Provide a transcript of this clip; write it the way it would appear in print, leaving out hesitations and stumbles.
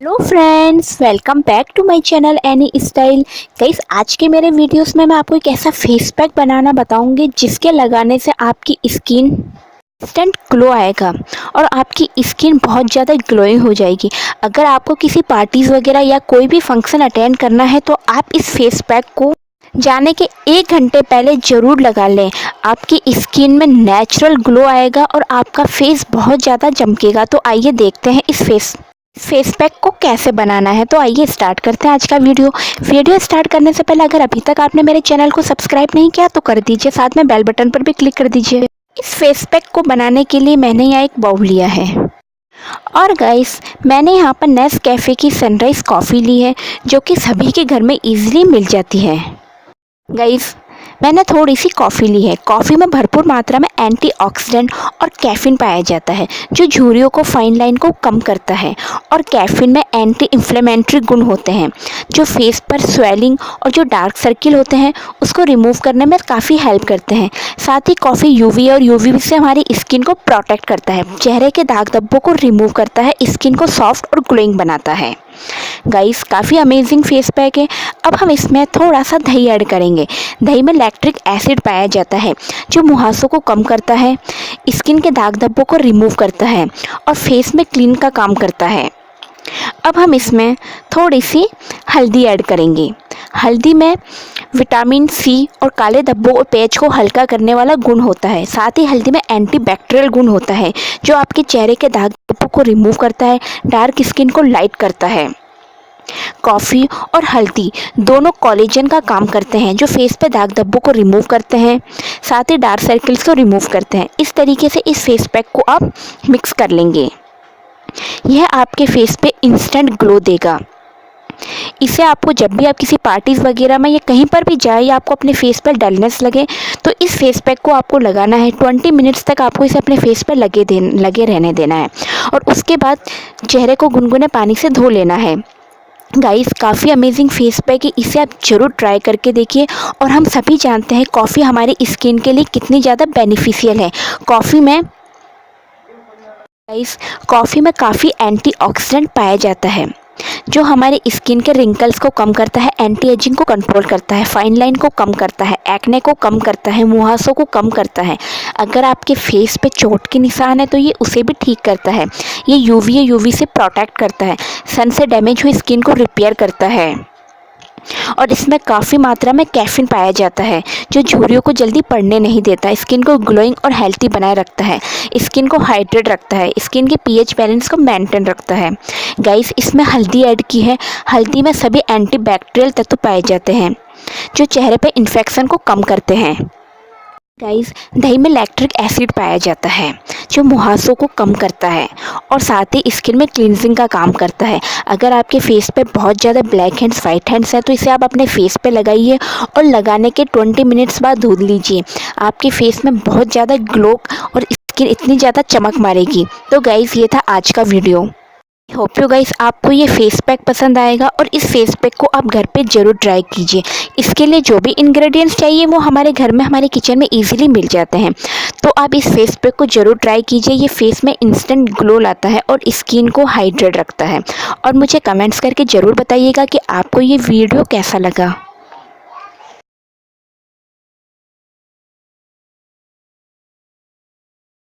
Hello friends, welcome back to my channel any style. Guys, आज के मेरे videos में मैं आपको एक ऐसा फेस पैक बनाना बताऊंगी जिसके लगाने से आपकी स्किन इंस्टेंट ग्लो आएगा और आपकी स्किन बहुत ज़्यादा ग्लोइंग हो जाएगी। अगर आपको किसी पार्टीज़ वगैरह या कोई भी फंक्शन अटेंड करना है तो आप इस फेस पैक को जाने के 1 घंटे पहले ज़रूर लगा लें। आपकी स्किन में नेचुरल ग्लो आएगा और आपका फेस बहुत ज़्यादा चमकेगा। तो आइए देखते हैं इस फेस पैक को कैसे बनाना है। तो आइए स्टार्ट करते हैं आज का वीडियो स्टार्ट करने से पहले अगर अभी तक आपने मेरे चैनल को सब्सक्राइब नहीं किया तो कर दीजिए, साथ में बेल बटन पर भी क्लिक कर दीजिए। इस फेस पैक को बनाने के लिए मैंने यहाँ एक बाउल लिया है और गाइस, मैंने यहाँ पर नेस्कैफे की सनराइज़ कॉफ़ी ली है जो कि सभी के घर में ईजिली मिल जाती है। गाइस, मैंने थोड़ी सी कॉफ़ी ली है। कॉफ़ी में भरपूर मात्रा में एंटीऑक्सीडेंट और कैफीन पाया जाता है जो झुर्रियों को, फाइन लाइन को कम करता है। और कैफीन में एंटी इन्फ्लेमेटरी गुण होते हैं जो फेस पर स्वेलिंग और जो डार्क सर्किल होते हैं उसको रिमूव करने में काफ़ी हेल्प करते हैं। साथ ही कॉफ़ी यूवी और यूवीबी से हमारी स्किन को प्रोटेक्ट करता है, चेहरे के दाग धब्बों को रिमूव करता है, स्किन को सॉफ्ट और ग्लोइंग बनाता है। गाइस, काफ़ी अमेजिंग फेस पैक है। अब हम इसमें थोड़ा सा दही ऐड करेंगे। दही में लैक्टिक एसिड पाया जाता है जो मुहासों को कम करता है, स्किन के दाग धब्बों को रिमूव करता है और फेस में क्लीन का काम करता है। अब हम इसमें थोड़ी सी हल्दी ऐड करेंगे। हल्दी में विटामिन सी और काले धब्बों और पैच को हल्का करने वाला गुण होता है। साथ ही हल्दी में एंटीबैक्टीरियल गुण होता है जो आपके चेहरे के दाग धब्बों को रिमूव करता है, डार्क स्किन को लाइट करता है। कॉफ़ी और हल्दी दोनों कोलेजन का काम करते हैं जो फेस पे दाग धब्बों को रिमूव करते हैं, साथ ही डार्क सर्कल्स को रिमूव करते हैं। इस तरीके से इस फेस पैक को आप मिक्स कर लेंगे। यह आपके फेस पे इंस्टेंट ग्लो देगा। इसे आपको जब भी आप किसी पार्टीज़ वगैरह में या कहीं पर भी जाए या आपको अपने फेस पर डलनेस लगे तो इस फेस पैक को आपको लगाना है। 20 मिनट्स तक आपको इसे अपने फेस पर लगे रहने देना है और उसके बाद चेहरे को गुनगुने पानी से धो लेना है। गाइस, काफ़ी अमेजिंग फेस पैक है, इसे आप ज़रूर ट्राई करके देखिए। और हम सभी जानते हैं कॉफ़ी हमारी स्किन के लिए कितनी ज़्यादा बेनिफिशियल है। कॉफ़ी में काफ़ी एंटीऑक्सीडेंट पाया जाता है जो हमारे स्किन के रिंकल्स को कम करता है, एंटी एजिंग को कंट्रोल करता है, फाइन लाइन को कम करता है, एक्ने को कम करता है, मुहासों को कम करता है। अगर आपके फेस पे चोट के निशान है तो ये उसे भी ठीक करता है। ये यूवी से प्रोटेक्ट करता है, सन से डैमेज हुई स्किन को रिपेयर करता है। और इसमें काफ़ी मात्रा में कैफीन पाया जाता है जो झुर्रियों को जल्दी पड़ने नहीं देता, स्किन को ग्लोइंग और हेल्थी बनाए रखता है, स्किन को हाइड्रेट रखता है, स्किन के पीएच बैलेंस को मेंटेन रखता है। गाइस, इसमें हल्दी ऐड की है। हल्दी में सभी एंटीबैक्टीरियल तत्व पाए जाते हैं जो चेहरे पे इन्फेक्शन को कम करते हैं। गाइस, दही में लैक्टिक एसिड पाया जाता है जो मुहासों को कम करता है और साथ ही स्किन में क्लींजिंग का काम करता है। अगर आपके फेस पे बहुत ज़्यादा ब्लैक हैंड्स, वाइट हैंड्स है तो इसे आप अपने फेस पे लगाइए और लगाने के 20 मिनट्स बाद धो लीजिए। आपके फेस में बहुत ज़्यादा ग्लो और स्किन इतनी ज़्यादा चमक मारेगी। तो गाइस, ये था आज का वीडियो। होप यू गाइस आपको ये फेस पैक पसंद आएगा और इस फेस पैक को आप घर पे ज़रूर ट्राई कीजिए। इसके लिए जो भी इंग्रेडिएंट्स चाहिए वो हमारे घर में, हमारे किचन में इजीली मिल जाते हैं। तो आप इस फेस पैक को ज़रूर ट्राई कीजिए। ये फेस में इंस्टेंट ग्लो लाता है और स्किन को हाइड्रेट रखता है। और मुझे कमेंट्स करके ज़रूर बताइएगा कि आपको ये वीडियो कैसा लगा।